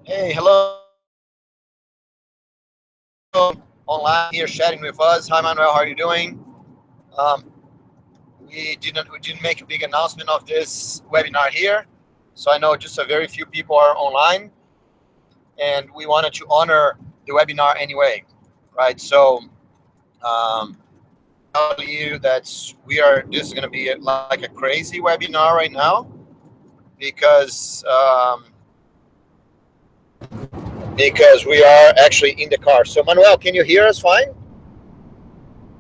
Hey, hello. Online here chatting with us. Hi, Manuel. How are you doing? Um, we didn't make a big announcement of this webinar here, so I know just a very few people are online, and we wanted to honor the webinar anyway, right? So, um, tell you that we are. This is going to be like a crazy webinar right now because because we are actually in the car. So, Manuel, can you hear us fine?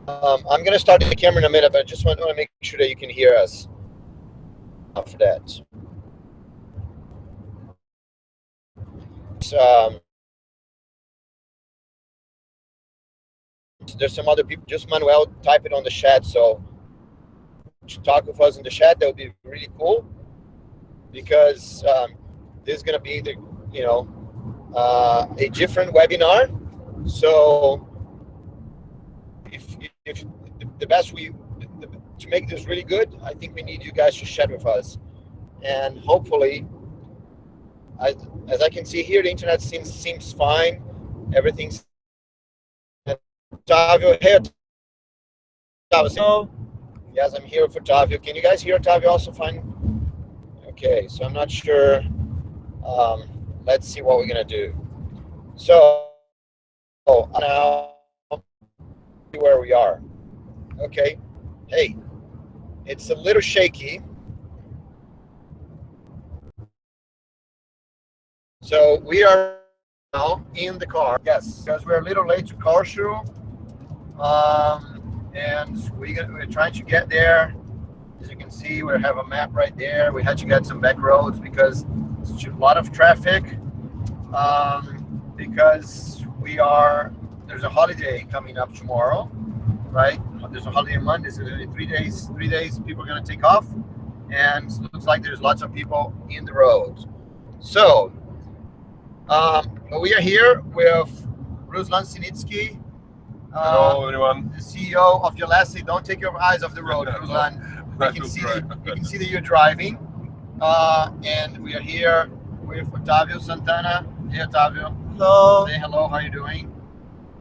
I'm going to start the camera in a minute, but I just want to make sure that you can hear us for that. There's some other people. Just Manuel, type it on the chat. So to talk with us in the chat, that would be really cool because this is going to be you know, a different webinar. So if the best to make this really good, I think we need you guys to chat with us, and hopefully, as I can see here, the internet seems fine. Everything's Otavio. Hey, Otavio. Yes, I'm here for Otavio. Can you guys hear Otavio also fine? Okay, so I'm not sure. Let's see what we're gonna do. So now where we are. Okay. Hey, it's a little shaky. So we are now in the car. Yes, because we're a little late to car show. And we're trying to get there. As you can see, we have a map right there. We had to get some back roads because there's a lot of traffic. Because there's a holiday coming up tomorrow, right? There's a holiday on Monday, so 3 days. 3 days, people are going to take off, and it looks like there's lots of people in the road. So, we are here with Ruslan Sinitsky. Hello, everyone. The CEO of Jealousy. Don't take your eyes off the road, Ruslan. We can see that you're driving. And we are here with Otavio Santana. Hey, Otavio. Hello. Say hello. How are you doing?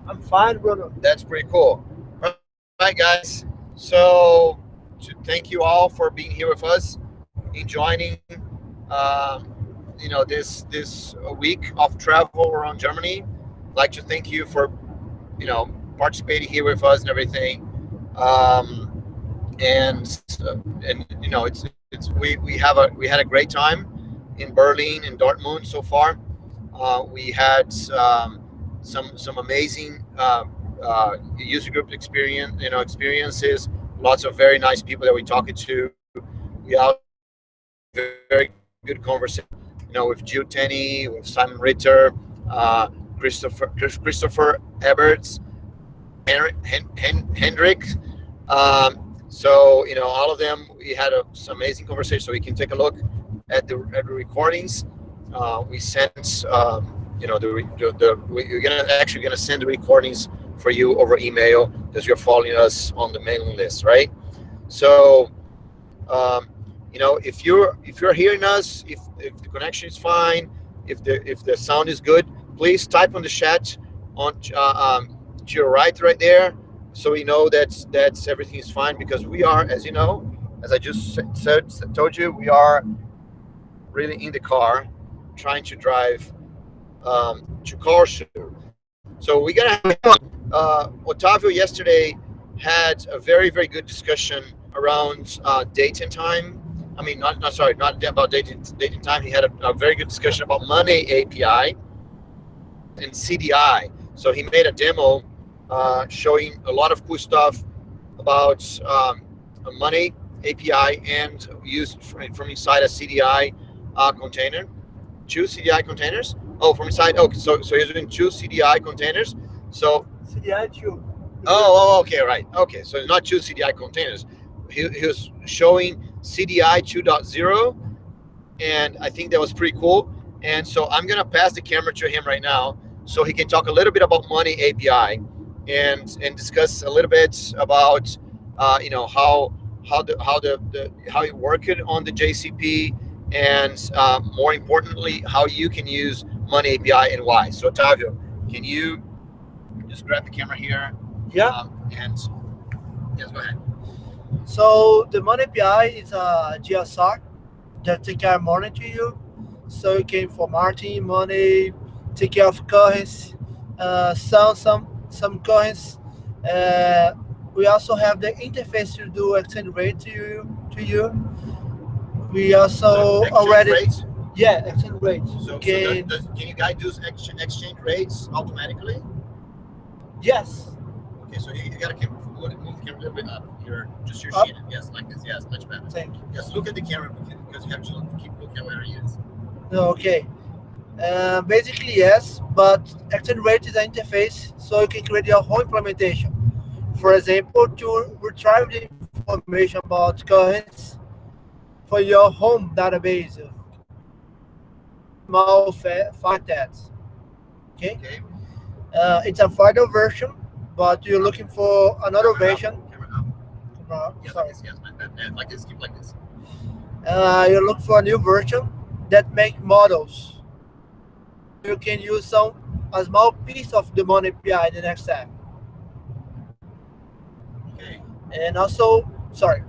I'm fine, brother. That's pretty cool. All right, guys. So, thank you all for being here with us, enjoying, this week of travel around Germany. I'd like to thank you for, participating here with us and everything. And we had a great time in Berlin and Dortmund so far. We had some amazing user group experiences. Lots of very nice people that we talked to. We had very good conversation, with Jill Tenney, with Simon Ritter, Christopher Eberts, Hendrik. So all of them, we had some amazing conversation. So we can take a look at the recordings. We sent, we're gonna send the recordings for you over email because you're following us on the mailing list, right? So, if you're hearing us, if the connection is fine, if the sound is good, please type on the chat on to your right there, so we know that everything is fine, because we are, as you know, as I just told you, we are really in the car trying to drive to Corfu. So we're gonna have Otavio yesterday had a very, very good discussion around date and time. I mean, not about date and time. He had a very good discussion about Money API and CDI. So he made a demo showing a lot of cool stuff about a Money API and used from inside a CDI container. 2 CDI containers. Oh, from inside. Oh, so he's doing 2 CDI containers. So CDI too. okay, right. Okay, so it's not 2 CDI containers. He was showing CDI 2.0, and I think that was pretty cool. And so I'm gonna pass the camera to him right now, so he can talk a little bit about Money API and discuss a little bit about how you work it on the JCP, and more importantly, how you can use Money API and why. So Otavio, can you just grab the camera here? Yeah. And yes, go ahead. So the Money API is a GSR that take care of money to you. So you can formatting money, take care of currency, sell some currency. Uh, we also have the interface to do exchange rate to you. We So also exchange already rates. exchange rate. So, Can can you guys do exchange rates automatically? yes Okay, so you gotta move the camera a little bit up. Just your up. sheet. Yes, like this. Yes, much better. Thank you. Yes, look at the camera because you have to keep looking where he is. Okay. Basically yes, but exchange rate is an interface, so you can create your whole implementation. For example, to retrieve the information about currency for your home database, small formats. Okay, Okay. it's a final version, but you're looking for another Camera up. version. Camera up. Yes, like Sorry, this. Yes, like this. Keep like this. you look for a new version that make models. You can use some a small piece of the Money API in the next step, Okay. and also sorry.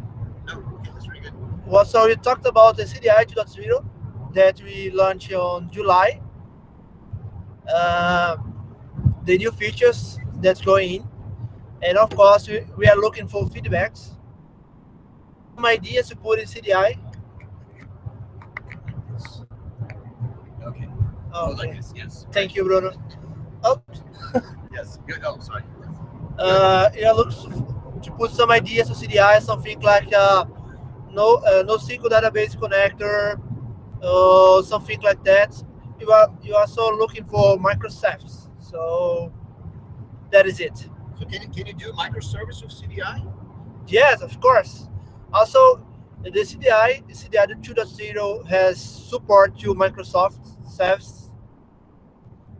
No. Okay, that's really good. Well, so you talked about the CDI 2.0 that we launched on July. Uh, the new features that's going in, and of course we are looking for feedbacks, some ideas to put in CDI. Okay. Oh, Like okay. this. Yes. Thank you, Bruno. Oh, Yes. Good. Oh, sorry. yeah, look to put some ideas to CDI, something like NoSQL database connector, something like that. You are also looking for microservices. So that is it. So can you do microservice with CDI? Yes, of course. Also, the CDI 2.0 has support to Microsoft service.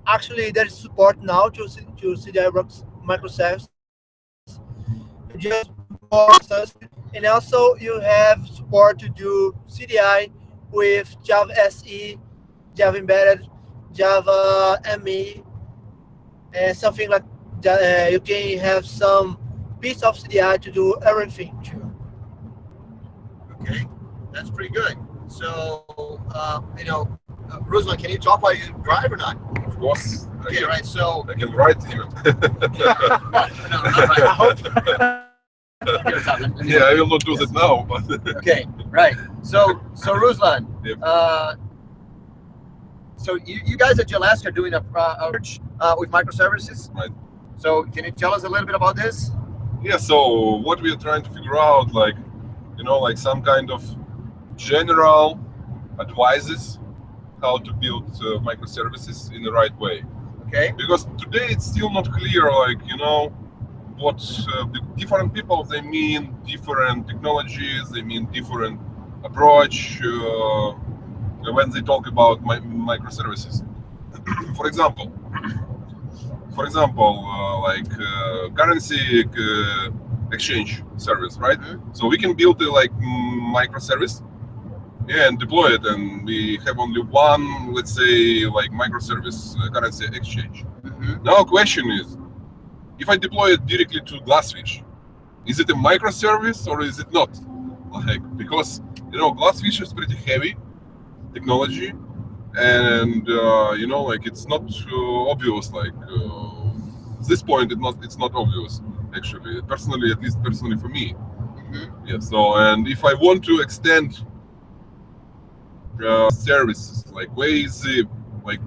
Actually, there is support now to CDI works microservice. You just more service, and also you have support to do CDI with Java SE, Java Embedded, Java ME, and something like that. You can have some piece of CDI to do everything too. Okay, that's pretty good. So, Ruslan, can you talk while you drive or not? Of course. Okay, right. So, I can write even. no, not right. I hope. Here, Tom, let me- Yeah, I will not do Yes. that now, but Okay, right. So Ruslan, Yep. so you guys at Alaska are doing a research with microservices. Right. So can you tell us a little bit about this? yeah, so what we are trying to figure out, like, like some kind of general advices how to build microservices in the right way. Okay. Because today it's still not clear, like, what the different people, they mean different technologies, they mean different approach when they talk about microservices. For example, currency exchange service, right? Mhm. So we can build a microservice, yeah, and deploy it, and we have only one, let's say, like microservice currency exchange. Mhm. Now, question is, if I deploy it directly to Glassfish, is it a microservice or is it not? Like, because Glassfish is pretty heavy technology, and like it's not obvious. Like at this point, it's not obvious actually. Personally, at least personally for me. Mhm. Yeah. So, and if I want to extend services, like where is the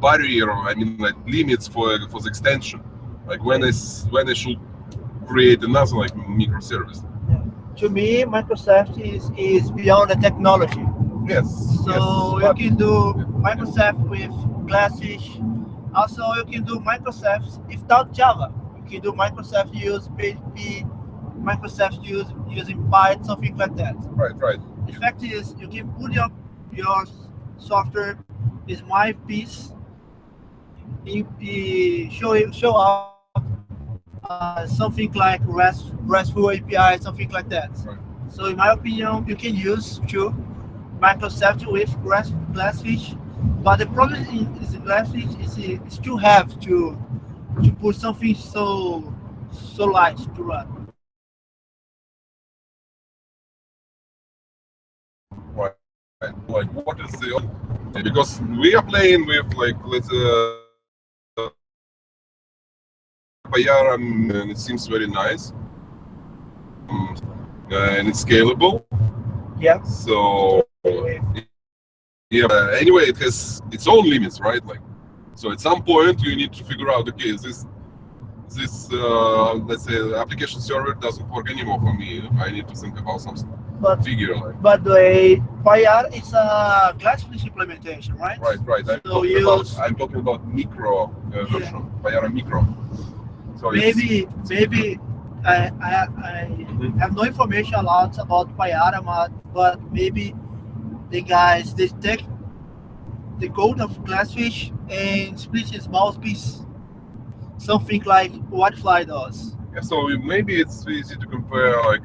barrier? I mean, like limits for the extension. Like when I should create another like microservice. To me, Microsoft is beyond the technology. Yes. So yes. you can do Microsoft with Glassfish. Also, you can do Microsoft without Java. You can do Microsoft use PHP, Microsoft using Python, something like that. Right. The fact is, you can put your software is my piece. Show out something like RESTful API, something like that. Right. So in my opinion, you can use to Microsoft with Glassfish But the problem is the graphics is it still have to put something so light to run. Right. Like, what is the because we are playing with like let's Payara, and it seems very nice, and it's scalable. Yeah. So yeah. Anyway, it has its own limits, right? Like, so at some point you need to figure out, okay, is this let's say application server doesn't work anymore for me. I need to think about some But figure like. but the PyR is a Glassfish implementation, right? Right. So you I'm talking about micro version, Payara micro. So maybe I Mhm. have no information a lot about PyR, but maybe the guys they take the code of Glassfish and split a small piece, something like what Fly does. yeah, so maybe it's easy to compare. Like,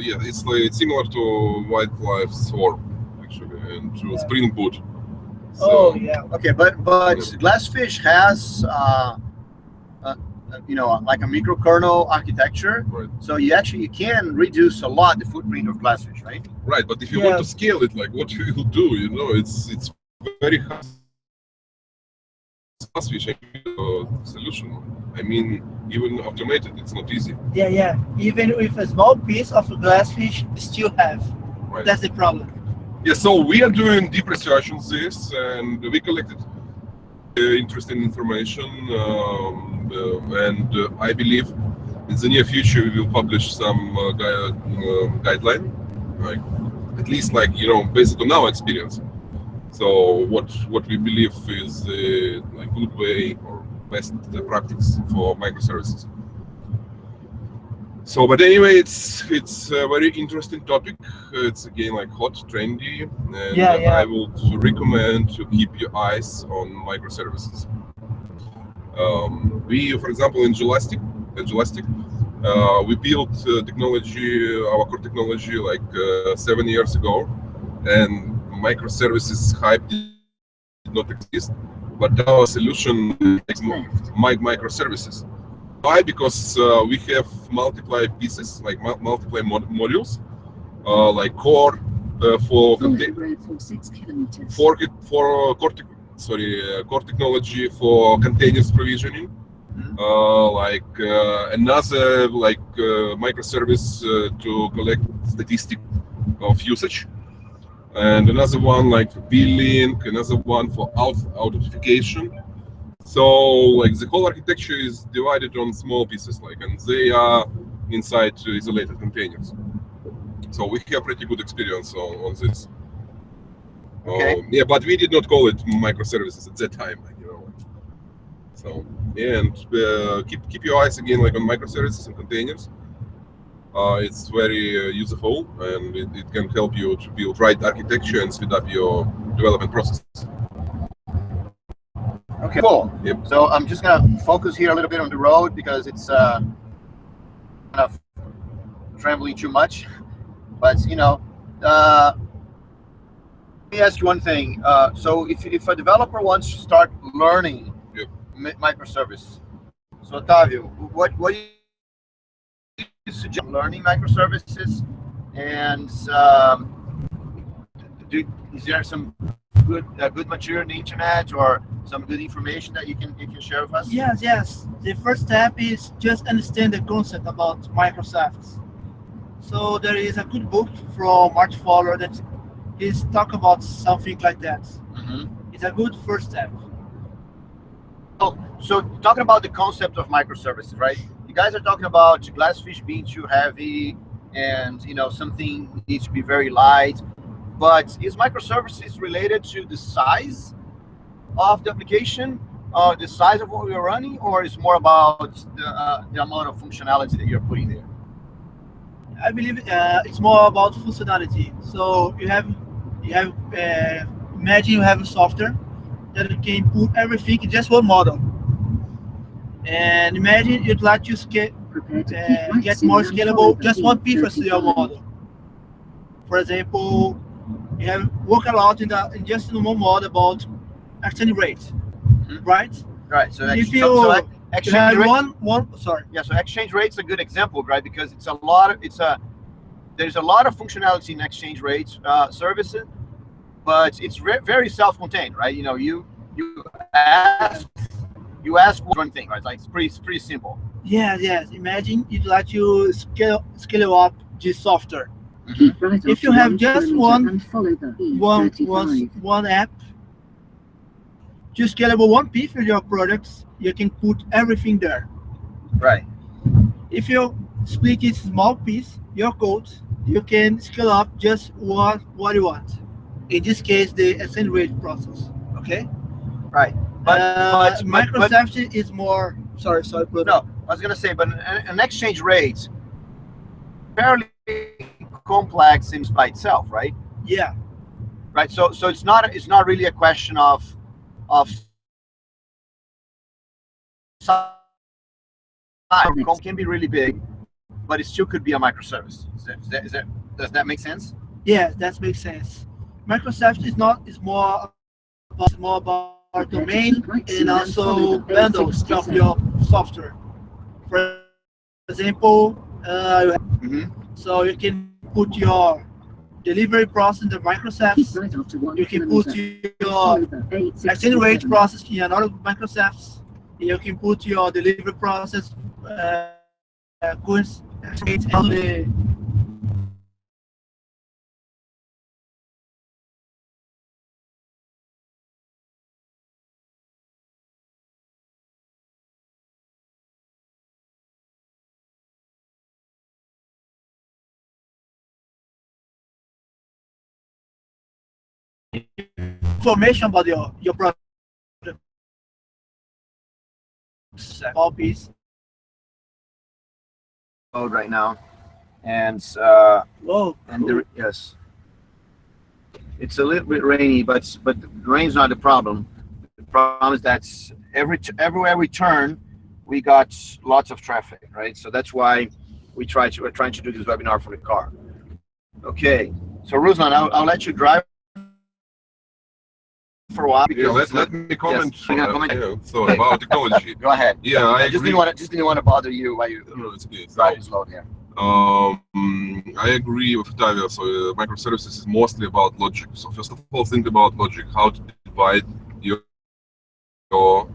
yeah, it's similar to White Swarm actually, and to Yeah. Spring Boot. Oh So yeah. Okay, but Glassfish has like a microkernel architecture, right, so you can reduce a lot the footprint of Glassfish, right? right. But if you want Yeah. to scale it, like what you will do, it's very hard Glassfish solution. I mean, even automated, it's not easy, Yeah. Even with a small piece of Glassfish, still have. right? That's the problem. Yeah, so we are doing deep research on this, and we collected interesting information, and I believe in the near future we will publish some guideline, like at least like based on our experience. So what we believe is like good way or best practice for microservices. So, but anyway, it's a very interesting topic. It's again like hot, trendy, and Yeah. I would recommend to keep your eyes on microservices. We, for example, in Jelastic, we built our core technology like 7 years ago, and microservices hype did not exist. But our solution is microservices. Why? Because we have multiple pieces, like multiple modules, like core for core technology for containers provisioning, like another like microservice to collect statistic of usage, and another one like for billing, another one for authentication. So like the whole architecture is divided on small pieces, like, and they are inside isolated containers. So we have pretty good experience on this. Okay. Yeah, but we did not call it microservices at that time, So yeah, and keep your eyes again like on microservices and containers. It's very useful, and it can help you to build right architecture and speed up your development process. Okay, cool. Yep. So I'm just gonna focus here a little bit on the road because it's kind of trembling too much. But let me ask you one thing. So if a developer wants to start learning Yep. microservice, so Otavio, what do you suggest learning microservices? And is there some good material on the internet or some good information that you can share with us? Yes. The first step is just understand the concept about microservices. So there is a good book from Mark Fowler that is talk about something like that. Mhm. It's a good first step. So talking about the concept of microservices, right? You guys are talking about Glassfish being too heavy, and something needs to be very light. But is microservices related to the size of the application, the size of what we're running, or is more about the amount of functionality that you're putting there? I believe it's more about functionality. So you have imagine you have a software that can put everything in just one model. And imagine you'd like to get more scalable, just one piece of your model. For example, you have work a lot in just in one model about exchange rate, Mhm. right? Right. So, If so you exchange had rate. one sorry. Yeah. So exchange rate's a good example, right? Because it's a lot of there's a lot of functionality in exchange rates services, but it's very self-contained, right? You ask you ask one thing, right? Like it's pretty simple. Yes. Imagine you'd like to scale up this software. Mhm. If you have just one app to scalable one piece for your products, you can put everything there. Right. If you split it small piece, your code, you can scale up just what you want. In this case, the exchange rate process. Okay. Right. But Microsoft is more. Sorry, Bruno. no, I was gonna say, but an exchange rate fairly complex in by itself, right? Yeah. Right. So it's not really a question of size. Can be really big, but it still could be a microservice. Does that make sense? Yeah, that makes sense. Microsoft is not is more about domain and also bundles of your software. For example, Hmm. so you can put your delivery process in the Microsoft. You can put your exchange rate process in another Microsoft. You can put your delivery process, goods, exchange, and the information about your product. All piece. Mode right now, and Whoa, cool. yes, it's a little bit rainy, but the rain's not the problem. The problem is that everywhere we turn, we got lots of traffic, right? So that's why we're trying to do this webinar for the car. Okay, so Ruslan, I'll let you drive for a while Yeah, because let me comment. yes, I'm gonna comment. So about technology. Go ahead. Yeah, I just agree. didn't want to bother you while you No, it's okay. drive slow here. I agree with Tavia. So microservices is mostly about logic. So first of all, think about logic. How to divide your your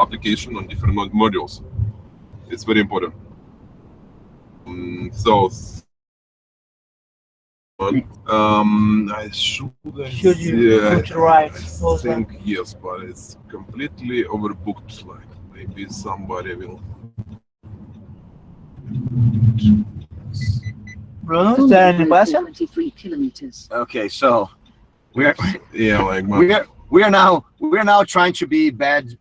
application on different modules. It's very important. So I should Should you put right? I think yes, but it's completely overbooked. Like maybe somebody will. Bruno, is there any question? 23 kilometers. Okay, so we're Yeah, like we're now trying to be bad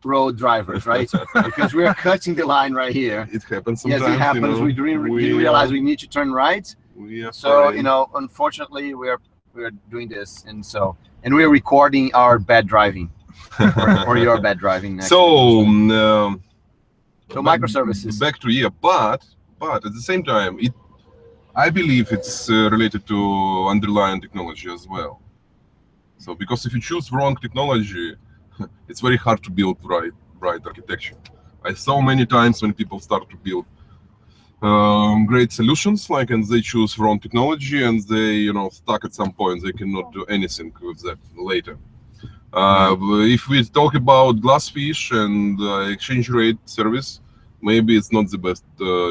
road drivers, right? Because we're cutting the line right here. it happens Yes, sometimes. it happens. We didn't realize we need to turn right. We are So fine. unfortunately, we're doing this, and we're recording our bad driving or your bad driving next. So microservices. Back to but at the same time, I believe it's related to underlying technology as well. So because if you choose wrong technology, it's very hard to build right architecture. I saw many times when people start to build great solutions, like, and they choose wrong technology, and they stuck at some point. They cannot do anything with that later. If we talk about Glassfish and exchange rate service, maybe it's not the best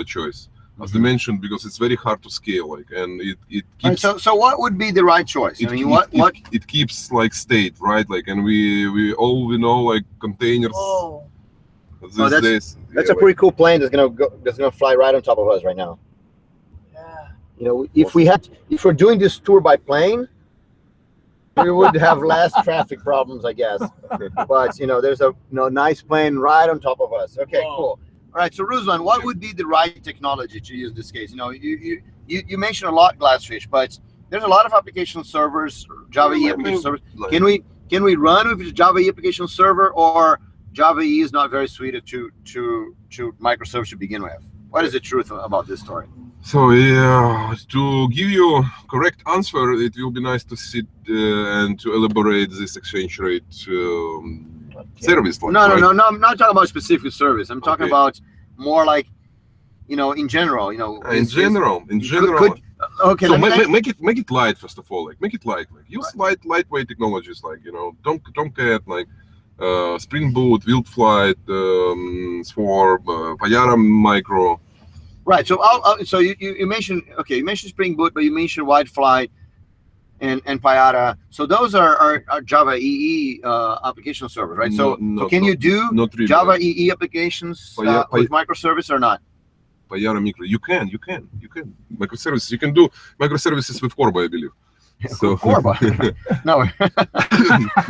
choice, as I mentioned, because it's very hard to scale, like, and it keeps. So what would be the right choice? It keeps like state, right? Like, and we know like containers. Oh, These days. That's a pretty cool plane that's gonna fly right on top of us right now. yeah. If we're doing this tour by plane, we would have less traffic problems, I guess. But there's a nice plane right on top of us. Okay, Wow. cool. All right, so Ruslan, what would be the right technology to use this case? You mentioned a lot Glassfish, but there's a lot of application servers, Java EE application servers. Can we run with the Java EE application server, or Java EE is not very suited to microservice to begin with? What is the truth about this story? So yeah, to give you correct answer, it will be nice to sit and to elaborate this exchange rate service. Like, No, no, right? no, no. I'm not talking about specific service. I'm talking Okay. about more like, in general. In general, Okay. so let me, make it light first of all. Like make it light. Like use lightweight technologies. Like Tomcat, like Spring Boot, Wild Flight, Swarm, Payara Micro. right. So so you mentioned, okay, you mentioned Spring Boot, but you mentioned Whitefly and Payara. So those are Java EE application servers, right? So can you do not really. Java EE applications with microservice or not? Payara Micro. You can. Microservices. You can do microservices with Corba, I believe. So Corba. No.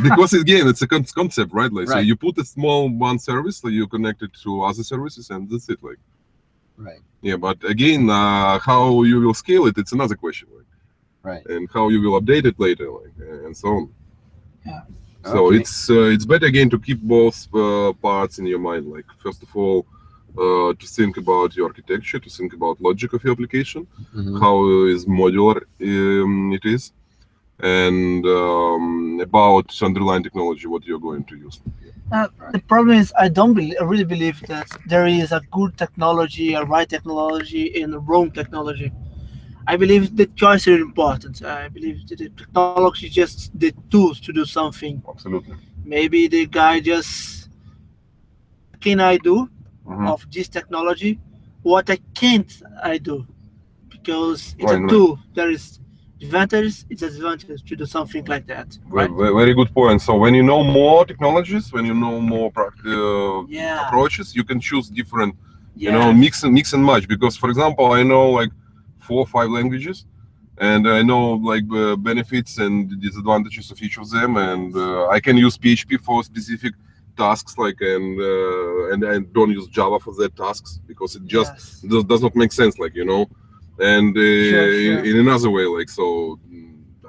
Because again, it's a concept, right? Like, Right. so you put a small one service, like you connect it to other services, and that's it. Like, Right. yeah, but again, how you will scale it, it's another question. Like, Right. and how you will update it later, like, and so on. Yeah. So Okay. it's better again to keep both parts in your mind. Like first of all, to think about your architecture, to think about logic of your application, Mhm. how is modular it is, and about underlying technology, what you're going to use. The problem is, I don't really believe that there is a good technology, a right technology, and a wrong technology. I believe the choice is important. I believe that the technology is just the tools to do something. Absolutely. Maybe the guy just, can I do Mhm. of this technology what I can't I do? Because it's Right, a tool. There is advantages, it's disadvantages to do something like that. Right? Very good point. So when you know more technologies, when you know more Yeah. approaches, you can choose different, Yeah. mix and match. Because for example, I know like 4 or 5 languages, and I know like the benefits and disadvantages of each of them, and I can use PHP for specific tasks, like, and I don't use Java for that tasks because it just Yes. does not make sense, like, and Sure. in another way, like, so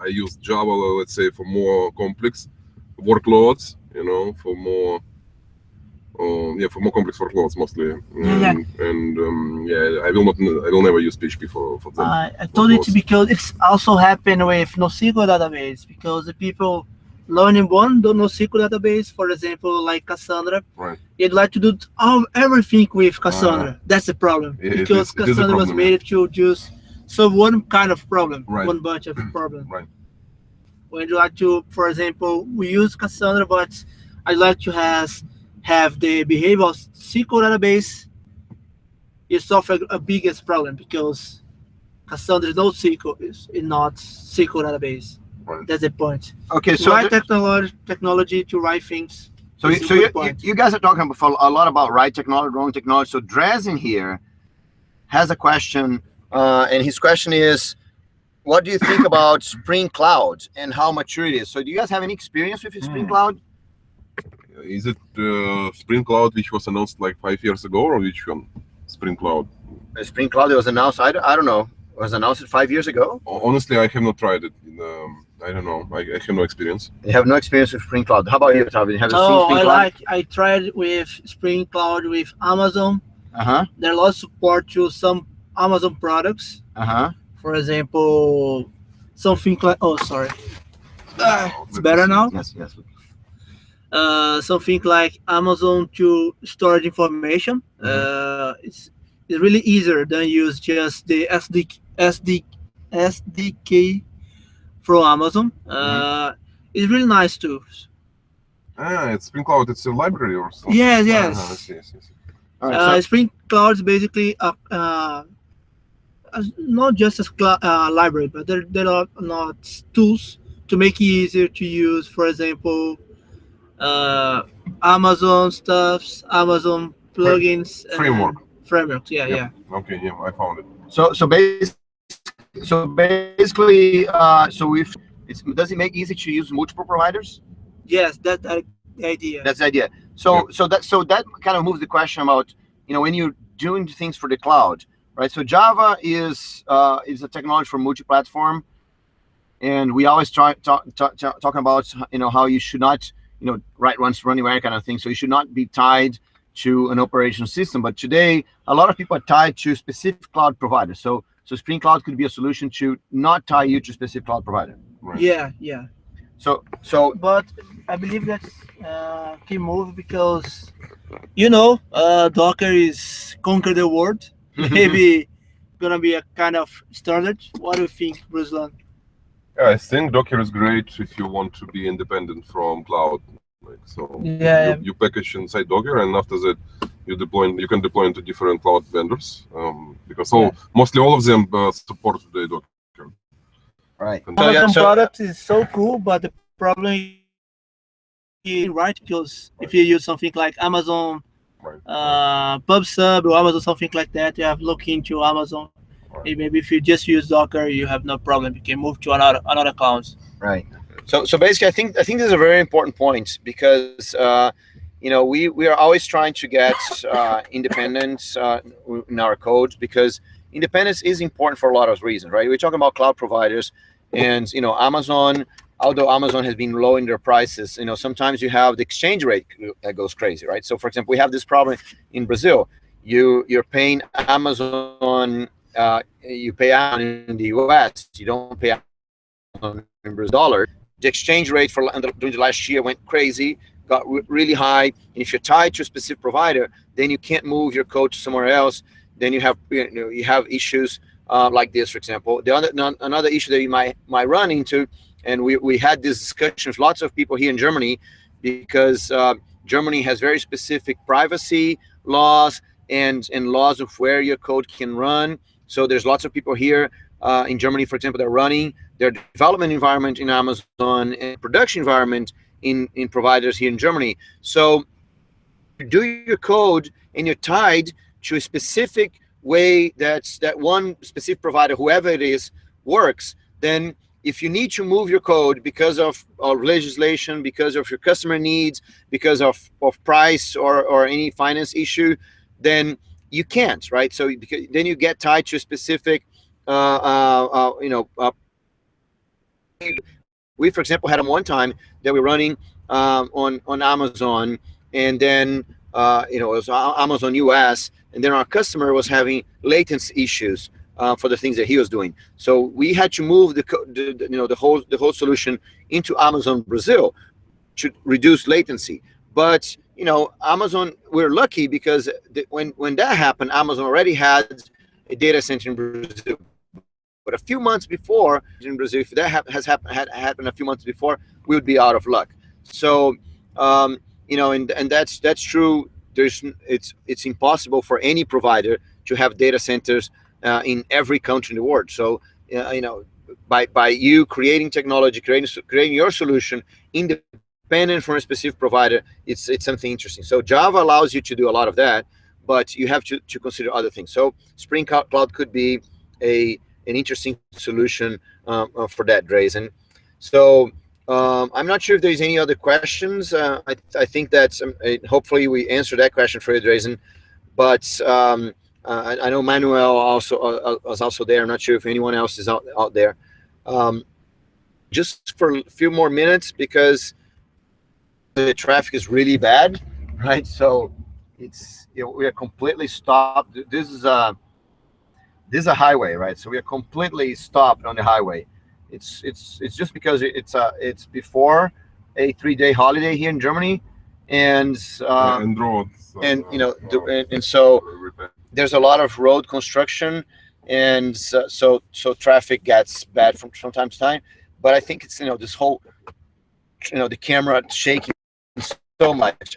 I use Java, let's say, for more complex workloads, for more for more complex workloads mostly, Yeah. and I will never use PHP for them. I told it workloads. because it's also happened with NoSQL database, because the people learning one the NoSQL database, for example, like Cassandra, Right. you'd like to do everything with Cassandra. That's the problem, it because is a Cassandra was problem, made to just solve one kind of problem, Right. one bunch of problem. Right. When you like to, for example, we use Cassandra, but I'd like to have the behavioral SQL database. You solve a biggest problem, because Cassandra is not SQL, is not SQL database. Right. That's the point. Okay. So Right technology to write things. So, It's a so good you, point. you guys are talking a lot about right technology, wrong technology. So Dresden here has a question, and his question is, what do you think about Spring Cloud and how mature it is? So do you guys have any experience with Spring Cloud? Is it Spring Cloud, which was announced like 5 years ago, or which one? Spring Cloud. Spring Cloud, it was announced, I don't know, it was announced 5 years ago? Honestly, I have not tried it. I don't know. I have no experience. You have no experience with Spring Cloud. How about you, Tavi? Have you seen Oh, Spring Cloud? I tried with Spring Cloud with Amazon. Uh-huh. There are lots of support to some Amazon products. Uh-huh. For example, something like, oh, sorry. It's better now. Yes. Something like Amazon to storage information. It's really easier than use just the SDK from Amazon. It's really nice too. It's Spring Cloud. It's a library or something. Yes. I see. All right. Spring Cloud is basically not just a library, but there are not tools to make it easier to use. For example, Amazon stuffs, Amazon plugins, Framework. Frameworks. Yeah. Okay, yeah, I found it. So basically, does it make easy to use multiple providers? Yes, that's the idea. That's the idea. So that kind of moves the question about, when you're doing things for the cloud, right? So Java is a technology for multi-platform, and we always talking about how you should not write once, run anywhere kind of thing. So you should not be tied to an operation system. But today, a lot of people are tied to specific cloud providers. So Spring Cloud could be a solution to not tie you to a specific cloud provider. Right. Yeah, yeah. So But I believe that's key move because Docker is conquer the world. Maybe gonna be a kind of standard. What do you think, Ruslan? Yeah, I think Docker is great if you want to be independent from cloud. Like, so Yeah, you package inside Docker, and after that, you can deploy into different cloud vendors, because mostly all of them support today Docker. right. And So yeah, Amazon so products is so cool, but the problem is right because if you use something like Amazon right, PubSub or Amazon something like that, you have to look into Amazon. right. Maybe if you just use Docker, you have no problem. You can move to another account. right. So basically, I think this is a very important point because we are always trying to get independence in our code because independence is important for a lot of reasons, right? We're talking about cloud providers, and Amazon. Although Amazon has been lowering their prices, sometimes you have the exchange rate that goes crazy, right? So, for example, we have this problem in Brazil. You're paying Amazon, you pay Amazon in the U.S. You don't pay Amazon in Brazil dollar. The exchange rate during the last year went crazy, got really high. And if you're tied to a specific provider, then you can't move your code to somewhere else. Then you have issues like this, for example. Another issue that you might run into, and we had these discussions, lots of people here in Germany, because Germany has very specific privacy laws and laws of where your code can run. So there's lots of people here in Germany, for example, that are running their development environment in Amazon and production environment in providers here in Germany. So you do your code and you're tied to a specific way that one specific provider, whoever it is, works, then if you need to move your code because of legislation, because of your customer needs, because of price or any finance issue, then you can't, right? So because then you get tied to a specific, we, for example, had one time that we're running on Amazon, and then it was Amazon US, and then our customer was having latency issues for the things that he was doing. So we had to move the whole solution into Amazon Brazil to reduce latency. But Amazon, we're lucky because when that happened, Amazon already had a data center in Brazil. But a few months before in Brazil, if that had happened a few months before, we would be out of luck. So and that's true. It's impossible for any provider to have data centers in every country in the world. So by you creating technology, creating your solution independent from a specific provider, it's something interesting. So Java allows you to do a lot of that, but you have to consider other things. So Spring Cloud could be an interesting solution for that, Drazen. So I'm not sure if there's any other questions. I think that hopefully we answered that question for you, Drazen. But I know Manuel also was also there. I'm not sure if anyone else is out there. Just for a few more minutes because the traffic is really bad, right? So we are completely stopped. This is a highway, right? So we are completely stopped on the highway. It's just because it's before a 3-day holiday here in Germany, and roads, and so there's a lot of road construction, and so traffic gets bad from time to time. But I think it's this whole the camera shaking so much,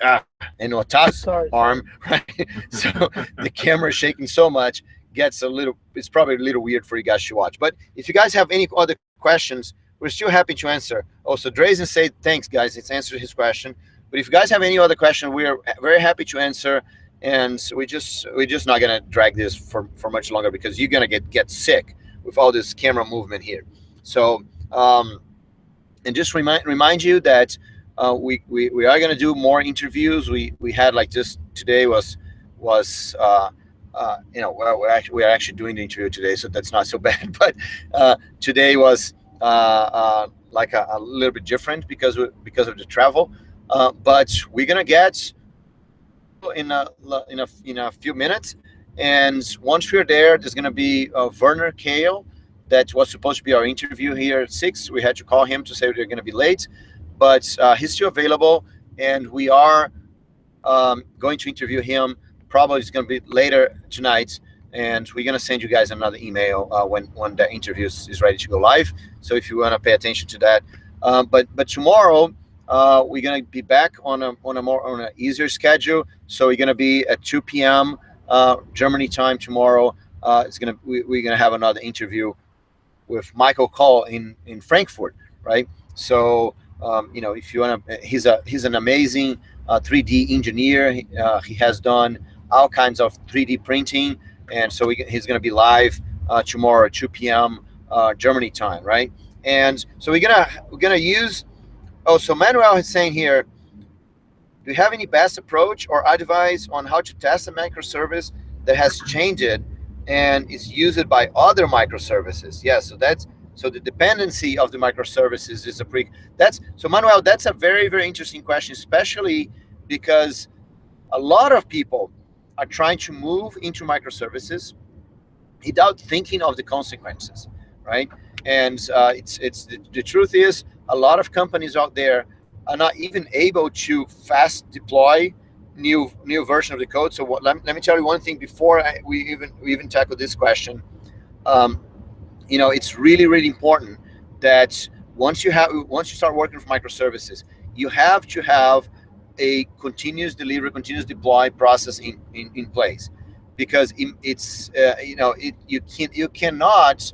and Ota's arm, right? So the camera shaking so much gets it's probably a little weird for you guys to watch. But if you guys have any other questions, we're still happy to answer. Also, Drazen said thanks, guys. It's answered his question. But if you guys have any other question, we are very happy to answer. And we're just not gonna drag this for much longer because you're gonna get sick with all this camera movement here. So and just remind you that we are gonna do more interviews. We had like just today was we're actually doing the interview today, so that's not so bad. But today was like a little bit different because of the travel. But we're gonna get in a few minutes. And once we're there, there's going to be Werner Kale, that was supposed to be our interview here at 6. We had to call him to say they're going to be late, but he's still available, and we are going to interview him. Probably it's going to be later tonight, and we're going to send you guys another email when the interview is ready to go live. So if you want to pay attention to that, but tomorrow we're going to be back on an easier schedule. So we're going to be at 2 p.m. Germany time tomorrow. We're going to have another interview with Michael Call in Frankfurt, right? So if you want to, he's an amazing 3D engineer. He has done all kinds of 3D printing, and so he's going to be live tomorrow at 2 p.m. Germany time, right? And so we're gonna use. Oh, so Manuel is saying here, do you have any best approach or advice on how to test a microservice that has changed and is used by other microservices? Yeah, so the dependency of the microservices is a pre. That's so Manuel. That's a very, very interesting question, especially because a lot of people are trying to move into microservices without thinking of the consequences, right? And the truth is, a lot of companies out there are not even able to fast deploy new version of the code. So let me tell you one thing before we even tackle this question. It's really, really important that once you start working with microservices, you have to have a continuous delivery, continuous deploy process in place, because you cannot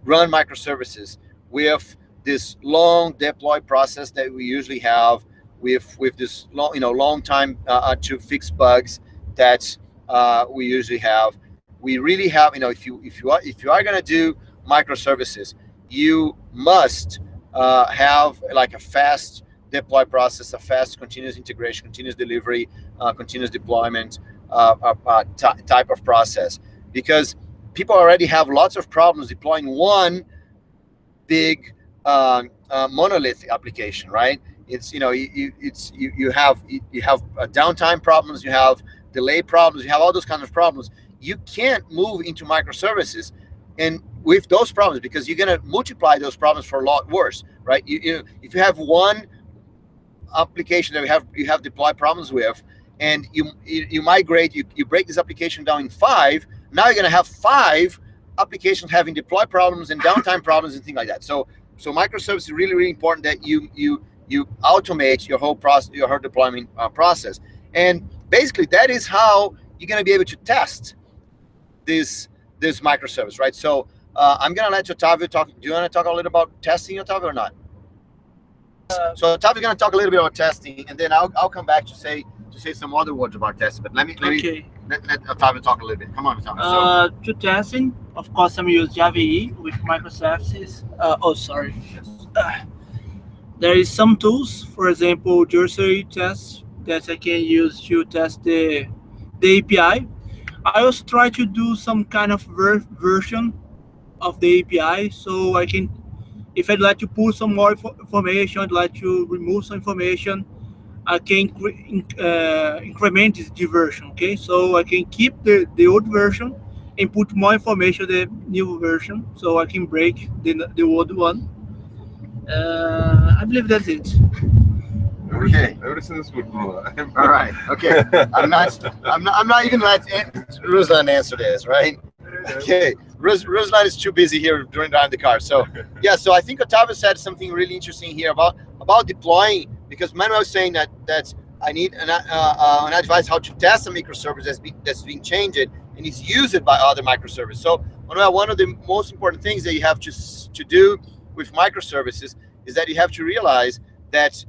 run microservices with this long deploy process that we usually have, with this long time to fix bugs that we usually have. We really have, if you are going to do microservices, you must have like a fast deploy process, a fast continuous integration, continuous delivery, continuous deployment type of process, because people already have lots of problems deploying one big monolith application, right? You have downtime problems, you have delay problems, you have all those kinds of problems. You can't move into microservices and with those problems, because you're going to multiply those problems for a lot worse, right? If you have one application that you have deploy problems with, and you migrate, you break this application down in 5. Now you're going to have 5 applications having deploy problems and downtime problems and things like that. So microservices is really, really important that you automate your whole process, your whole deployment process. And basically that is how you're going to be able to test this microservice, right? So I'm going to let Otavio talk. Do you want to talk a little about testing, Otavio, or not? So Otavio's going to talk a little bit about testing, and then I'll come back to say some other words about testing. But let Otavio talk a little bit. Come on, Otavio. To testing, of course, I'm using Java EE with microservices. There is some tools, for example, Jersey tests that I can use to test the API. I also try to do some kind of version of the API, so I can, if I'd like to put some more information, I'd like to remove some information, I can increment the version, okay? So I can keep the old version and put more information in the new version, so I can break the old one. I believe that's it. Okay. Everything is good, bro. All right. Okay. I'm not even let Ruslan answer this, right? Okay. Ruslan is too busy here driving the car. So yeah. So I think Otavio said something really interesting here about deploying, because Manuel was saying that I need an advice how to test a microservice that's being changed and is used by other microservices. So Manuel, one of the most important things that you have to do with microservices is that you have to realize that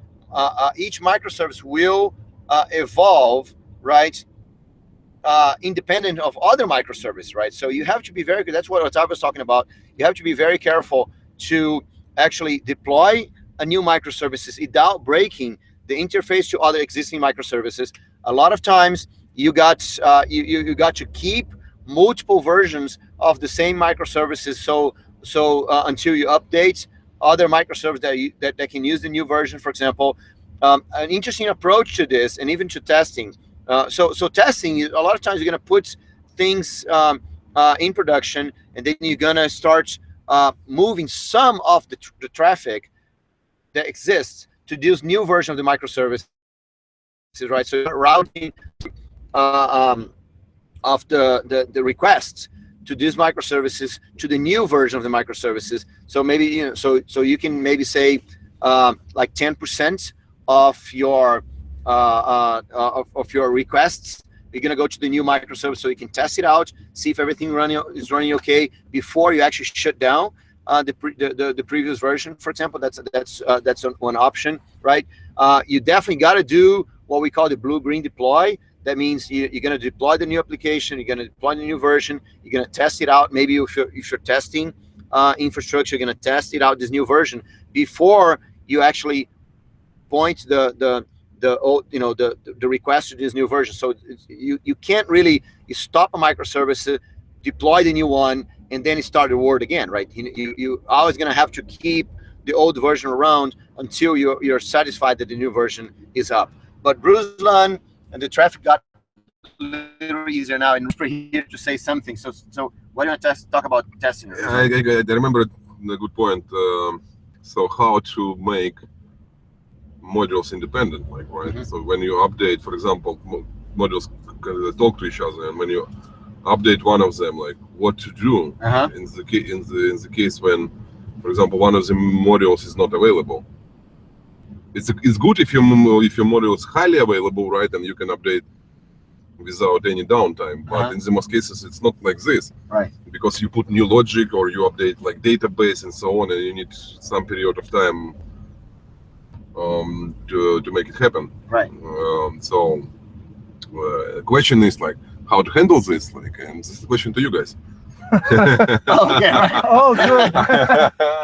each microservice will evolve, right, independent of other microservices, right? So you have to be very good. That's what Otavio was talking about. You have to be very careful to actually deploy a new microservices without breaking the interface to other existing microservices. A lot of times you got to keep multiple versions of the same microservices. So until you update other microservices that can use the new version, for example. An interesting approach to this, and even to testing, So testing, a lot of times you're going to put things in production, and then you're going to start moving some of the traffic that exists to this new version of the microservices, right? So you're routing uh, um, of the requests to these microservices to the new version of the microservices. So maybe, so you can maybe say like 10% of your of your requests, you're going to go to the new microservice so you can test it out, see if everything is running okay before you actually shut down the previous version, for example. That's one option, right? You definitely got to do what we call the blue green deploy. That means you're going to deploy the new application, you're going to deploy the new version, you're going to test it out. Maybe if you're testing infrastructure, you're going to test it out, this new version, before you actually point the old, the request to this new version. So you can't really, you stop a microservice, deploy the new one, and then you start the word again, right? You always going to have to keep the old version around until you're satisfied that the new version is up. But Ruslan, and the traffic got a little easier now, and Rusper here to say something. So why don't you talk about testing? I remember a good point. So how to make modules independent, like, right? Mhm. So when you update, for example, modules talk to each other, and when you update one of them, like what to do Uh-huh. in the case when, for example, one of the modules is not available. It's good if your module is highly available, right, and you can update without any downtime. But Uh-huh. in the most cases, it's not like this, Right. because you put new logic or you update like database and so on, and you need some period of time to make it happen. Right. So the question is like how to handle this, like, and this is the question to you guys. Okay. Right. Oh, good.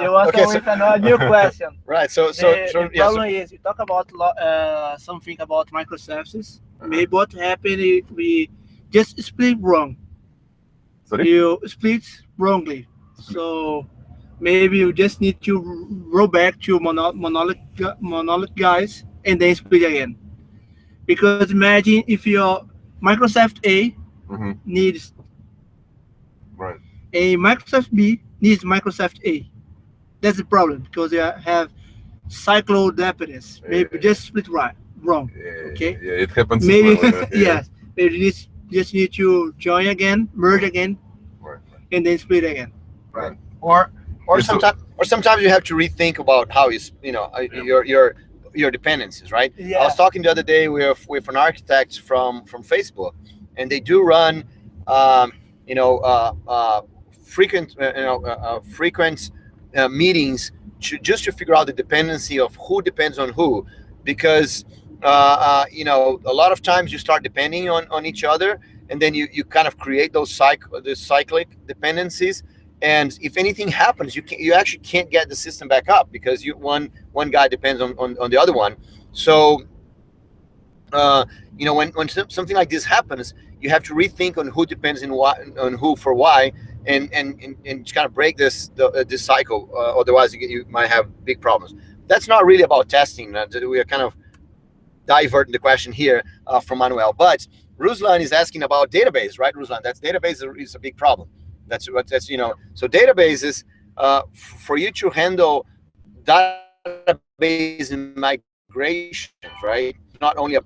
You want Okay, to with a new question. Right. So The yeah. problem is, you talk about something about microservices. Maybe what happened if we just split wrong. Sorry? You split wrongly. So maybe you just need to roll back to monolith guys and then split again. Because imagine if your Microsoft A Mhm. needs Right. a Microsoft B needs Microsoft A. That's the problem because you have cyclo dependence. Maybe just split right wrong. Okay. Yeah, it happens. Maybe As well, yeah. yes. Maybe you just need to join again, merge again, Right. and then split again. Right. Or Yes, so- sometimes you have to rethink about how your dependencies, right? I Yeah. was talking the other day with an architect from Facebook, and they do run um, you know frequent meetings just to figure out the dependency of who depends on who, because a lot of times you start depending on each other, and then you kind of create those cyclic dependencies. And if anything happens, you actually can't get the system back up because one guy depends on the other one. So when something like this happens, you have to rethink on who depends on who for why, and just kind of break this cycle. Otherwise, you might have big problems. That's not really about testing. We are kind of diverting the question here from Manuel. But Ruslan is asking about database, right? Ruslan, that's database is a big problem. So databases, for you to handle database migration, right? Not only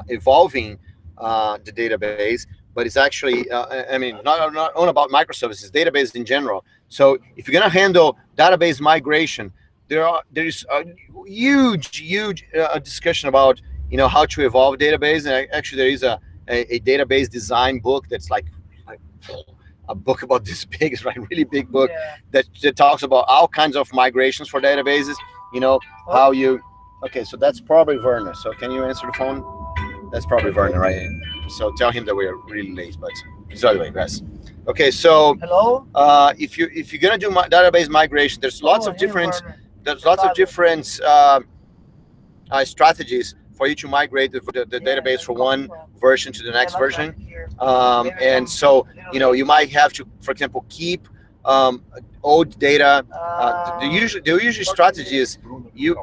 evolving the database, but it's actually, not only about microservices, database in general. So if you're going to handle database migration, there is a huge discussion about how to evolve a database. And actually, there is a database design book that's like a book about this big, it's like really big book Yeah. that talks about all kinds of migrations for databases. How you. Okay, so that's probably Werner. So can you answer the phone? That's probably Werner, right? So tell him that we are really late, but so anyway, guys. Okay, so Hello. if you're gonna do database migration, there's lots Oh, of hey, different Werner. there's lots of different strategies for you to migrate the database from one version to the next version. And so you might have to, for example, keep old data. The usually strategy is you.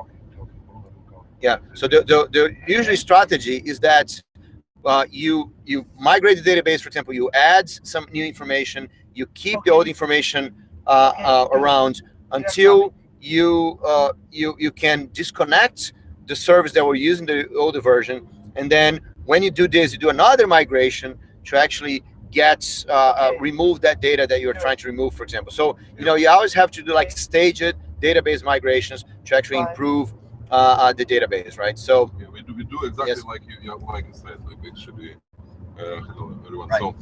Yeah. So the usually strategy is that you migrate the database. For example, you add some new information, you keep the old information around until you can disconnect the service that we're using the older version, and then when you do this, you do another migration to actually get remove that data that you're trying to remove, for example. So you always have to do like staged database migrations to actually improve the database, right? So Yeah, we do exactly yes. like like you said, like actually. Hello everyone. Right. So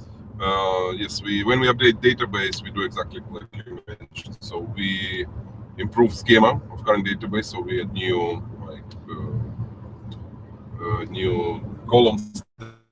yes, we when we update database, we do exactly like you mentioned. So we improve schema of current database. So we add new like new columns that are related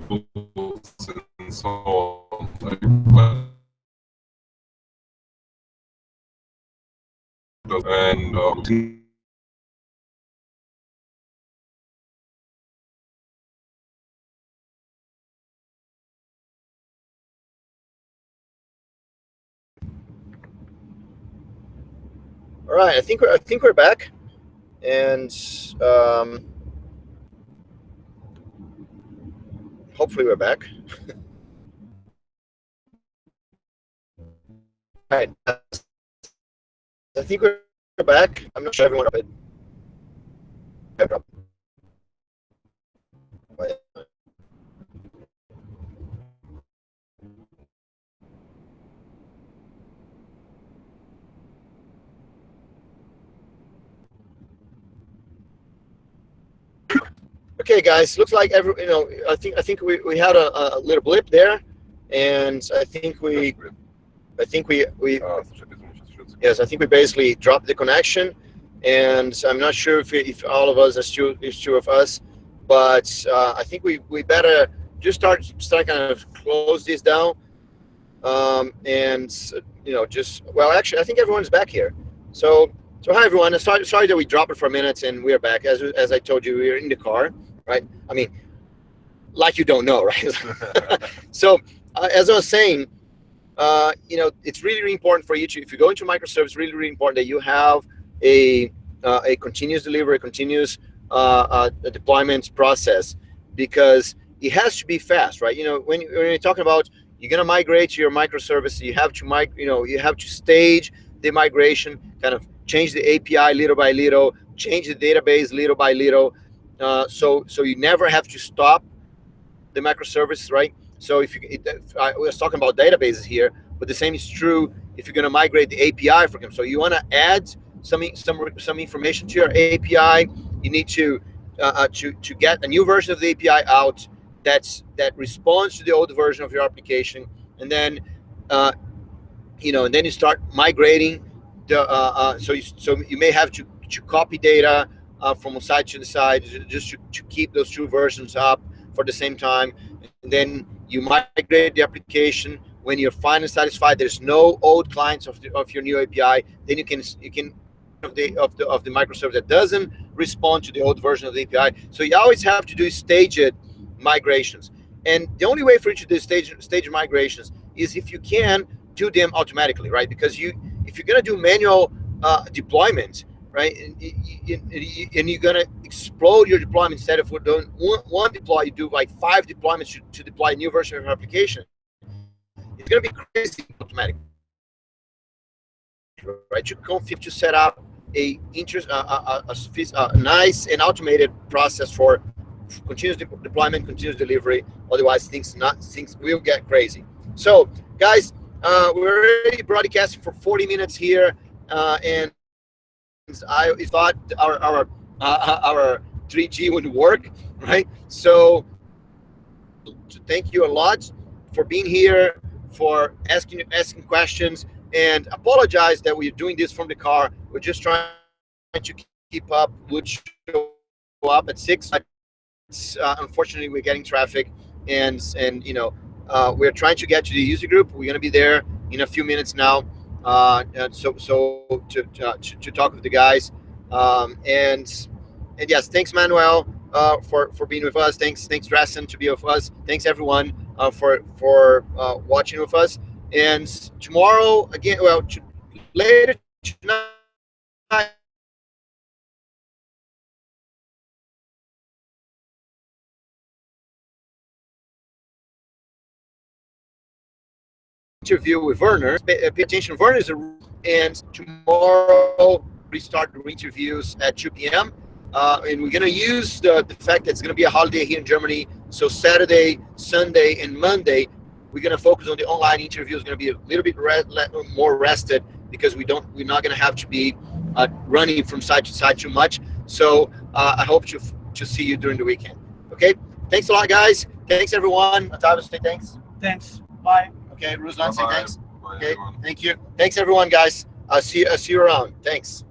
to the tables and so on. Like, and All right, I think we're back, and hopefully we're back. All right, I think we're back. I'm not sure everyone up it. Okay, guys. Looks like I think we had a little blip there, and I think we слушай, безумно сейчас еще yes, I think we basically dropped the connection, and I'm not sure if all of us are still is two of us, but I think we better just start kind of close this down, and just well, actually, I think everyone's back here. So hi everyone. Sorry that we dropped it for a minute, and we're back. As I told you, we are in the car, right? I mean, like you don't know, right? So as I was saying, it's really, really important for you to, if you go into microservice, really, really important that you have a continuous delivery, a continuous deployment process, because it has to be fast, right? When you're talking about you're gonna migrate to your microservice, you have to stage the migration, kind of change the API little by little, change the database little by little, so you never have to stop the microservices, right? So I was talking about databases here, but the same is true if you're going to migrate the API for them. So you want to add some information to your API. You need to get a new version of the API out that responds to the old version of your application, and then uh, and then you start migrating so you may have to copy data from one side to the side, just to keep those two versions up for the same time, and then you migrate the application. When you're finally satisfied, there's no old clients of your new API, then you can of the microservice that doesn't respond to the old version of the API. So you always have to do staged migrations, and the only way for you to do stage migrations is if you can do them automatically, right? Because if you're going to do manual deployment, right, and you're going to explode your deployment, instead of doing one deploy, you do like 5 deployments to deploy a new version of your application. It's going to be crazy automatic, right? You configure to set up a nice and automated process for continuous deployment, continuous delivery. Otherwise, things will get crazy. So, guys, We're already broadcasting for 40 minutes here, and I thought our 3G wouldn't work, right? So to thank you a lot for being here, for asking questions, and apologize that we're doing this from the car. We're just trying to keep up. Would show up at 6, but unfortunately we're getting traffic, and we're trying to get to the user group. We're gonna be there in a few minutes now, to talk with the guys, and yes, thanks Manuel, for being with us. Thanks Dressen to be with us. Thanks everyone, for watching with us. And tomorrow again, well, later tonight, interview with Werner. Pay attention, Werner is and tomorrow we start the interviews at 2 p.m. And we're gonna use the fact that it's gonna be a holiday here in Germany. So Saturday, Sunday, and Monday, we're gonna focus on the online interview. It's gonna be a little bit more rested because we're not gonna have to be running from side to side too much. So I hope to see you during the weekend. Okay, thanks a lot, guys. Thanks everyone. Otávio, say thanks. Thanks. Bye. Okay, Ruslan, say Bye-bye. thanks. Bye, Okay, everyone. thank you. Thanks everyone, guys. I'll see you around. Thanks.